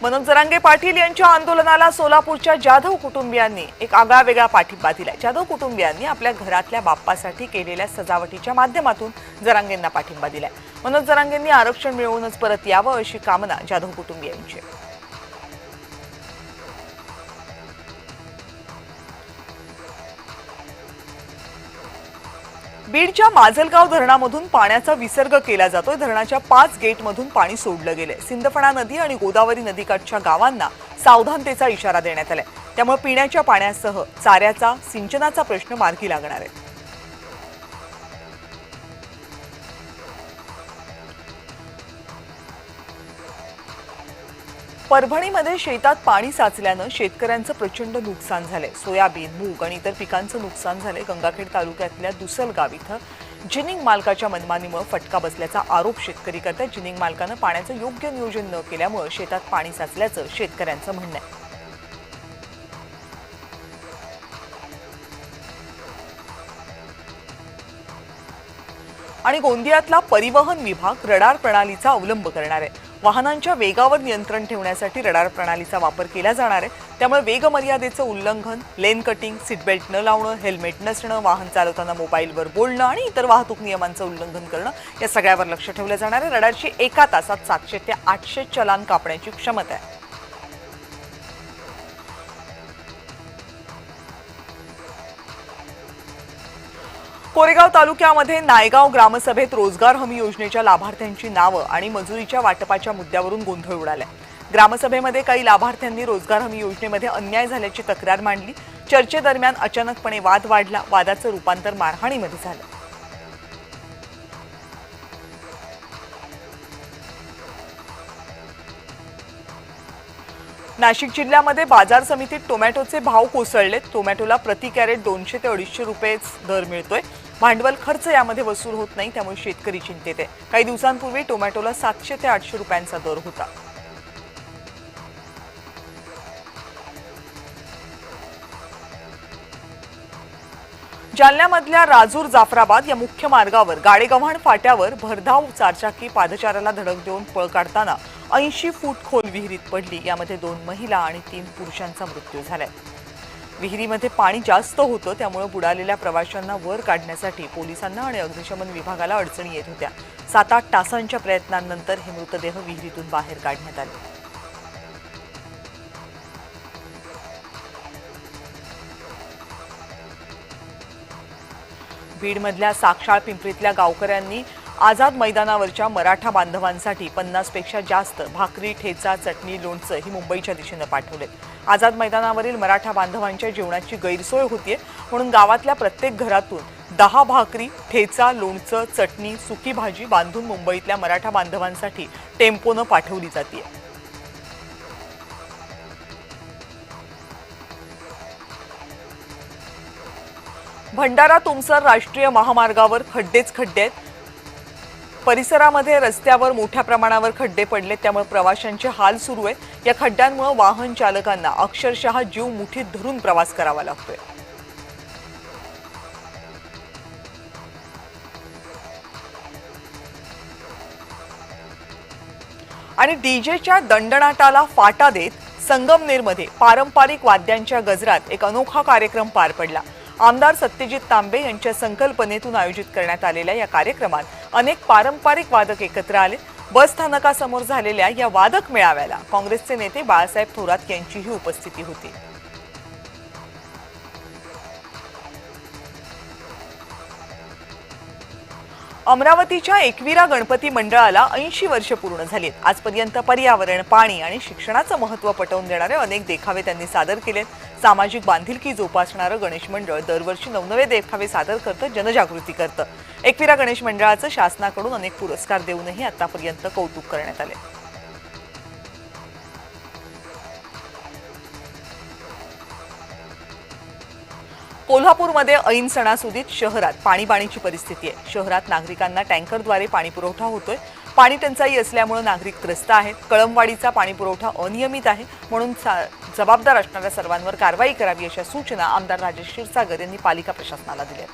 मनोज जरांगे पाटील यांच्या आंदोलनाला सोलापूरच्या जाधव कुटुंबियांनी एक आगळावेगळा पाठिंबा दिलाय। जाधव कुटुंबियांनी आपल्या घरातल्या बाप्पासाठी केलेल्या सजावटीच्या माध्यमातून जरांगेंना पाठिंबा दिलाय। मनोज जरांगेंनी आरक्षण मिळवूनच परत यावं अशी कामना जाधव कुटुंबियांची। बीडच्या माजलगाव धरणामधून पाण्याचा विसर्ग केला जातोय। धरणाच्या 5 गेटमधून पाणी सोडलं गेलंय। सिंदफणा नदी आणि गोदावरी नदीकाठच्या गावांना सावधानतेचा इशारा देण्यात आलाय। त्यामुळे पिण्याच्या पाण्यासह चाऱ्याचा, सिंचनाचा प्रश्न मार्गी लागणार आहे। परभणीमध्ये शेतात पाणी साचल्यानं शेतकऱ्यांचं प्रचंड नुकसान झालंय। सोयाबीन, मूग आणि इतर पिकांचं नुकसान झालंय। गंगाखेड तालुक्यातल्या दुसलगाव इथं जिनिंग मालकाच्या मनमानीमुळे फटका बसल्याचा आरोप शेतकरी करतात। जिनिंग मालकानं पाण्याचं योग्य नियोजन न केल्यामुळे शेतात पाणी साचल्याचं शेतकऱ्यांचं म्हणणं आहे। आणि गोंदियातला परिवहन विभाग रडार प्रणालीचा अवलंब करणार आहे। वाहनांच्या वेगावर नियंत्रण ठेवण्यासाठी रडार प्रणालीचा वापर केला जाणार आहे। त्यामुळे वेग मर्यादेचं उल्लंघन, लेन कटिंग, सीट बेल्ट न लावणं, हेल्मेट नसणं, वाहन चालवताना मोबाईलवर बोलणं आणि इतर वाहतूक नियमांचं उल्लंघन करणं या सगळ्यावर लक्ष ठेवलं जाणार आहे। रडारची एका तासात 700 ते 800 चलान कापण्याची क्षमता आहे। कोरेगाव तालुक्यामध्ये नायगाव ग्रामसभेत रोजगार हमी योजनेच्या लाभार्थ्यांची नावं आणि मजुरीच्या वाटपाच्या मुद्द्यावरून गोंधळ उडालाय। ग्रामसभेमध्ये काही लाभार्थ्यांनी रोजगार हमी योजनेमध्ये अन्याय झाल्याची तक्रार मांडली। चर्चेदरम्यान अचानकपणे वाद वाढला। वादाचं रूपांतर मारहाणीमध्ये झालं। नाशिक जिल्ह्यामध्ये बाजार समितीत टोमॅटोचे भाव कोसळले। टोमॅटोला प्रति कॅरेट 200 ते 250 रुपये दर मिळतोय। भांडवल खर्च यामध्ये वसूल होत नाही, त्यामुळे शेतकरी चिंतेत आहे। काही दिवसांपूर्वी टोमॅटोला 700 ते 800 रुपयांचा दर होता। जालन्यामधल्या राजूर जाफराबाद या मुख्य मार्गावर गाडेगव्हाण फाट्यावर भरधाव चारचाकी पादचाऱ्याला धडक देऊन पळ काढताना 80 फूट खोल विहिरीत पडली। यामध्ये 2 महिला आणि 3 पुरुषांचा मृत्यू झालाय। विहिरीमध्ये पाणी जास्त होतं, त्यामुळे बुडालेल्या प्रवाशांना वर काढण्यासाठी पोलिसांना आणि अग्निशमन विभागाला अडचणी येत होत्या। 7-8 तासांच्या प्रयत्नांनंतर हे मृतदेह विहिरीतून बाहेर काढण्यात आले। बीडमधल्या साक्षाळ पिंपरीतल्या गावकऱ्यांनी आझाद मैदानावरच्या मराठा बांधवांसाठी 50 पेक्षा जास्त भाकरी, ठेचा, चटणी, लोणचं ही मुंबईच्या दिशेने पाठवले। आझाद मैदानावरील मराठा बांधवांच्या जेवणाची गैरसोय होतीये, म्हणून गावातल्या प्रत्येक घरातून 10 भाकरी, ठेचा, लोणचं, चटणी, सुकी भाजी बांधून मुंबईतल्या मराठा बांधवांसाठी टेम्पोनं पाठवली जाते। भंडारा तुमसर राष्ट्रीय महामार्गावर खड्डेच खड्डे आहेत। परिसरामध्ये रस्त्यावर मोठ्या प्रमाणावर खड्डे पडले, त्यामुळे प्रवाशांचे हाल सुरू आहेत। या खड्ड्यांमुळे वाहन चालकांना अक्षरशः जीव मुठीत धरून प्रवास करावा लागतोय। आणि डीजेच्या दणदणाटाला फाटा देत संगमनेरमध्ये पारंपरिक वाद्यांच्या गजरात एक अनोखा कार्यक्रम पार पडला। आमदार सत्यजित तांबे यांच्या संकल्पनेतून आयोजित करण्यात आलेल्या या कार्यक्रमात अनेक पारंपरिक वादक एकत्र आले। बस स्थानकासमोर झालेल्या या वादक मेळाव्याला काँग्रेसचे नेते बाळासाहेब थोरात यांचीही उपस्थिती होती। अमरावतीच्या एकविरा गणपती मंडळाला 80 वर्ष पूर्ण झालीत। आजपर्यंत पर्यावरण, पाणी आणि शिक्षणाचं महत्त्व पटवून देणारे अनेक देखावे त्यांनी सादर केलेत। सामाजिक बांधिलकी जोपासणारं गणेश मंडळ दरवर्षी नवनवे देखावे सादर करतं, जनजागृती करतं। एकविरा गणेश मंडळाचं शासनाकडून अनेक पुरस्कार देऊनही आतापर्यंत कौतुक करण्यात आले। कोल्हापूरमध्ये ऐन सणासुदीत शहरात पाणीबाणीची परिस्थिती आहे। शहरात नागरिकांना टँकरद्वारे पाणी पुरवठा होतोय। पाणी टंचाई असल्यामुळे नागरिक त्रस्त आहेत। कळमवाडीचा पाणी पुरवठा अनियमित आहे, म्हणून जबाबदार असणाऱ्या सर्वांवर कारवाई करावी अशा सूचना आमदार राजेश क्षीरसागर यांनी पालिका प्रशासनाला दिल्या।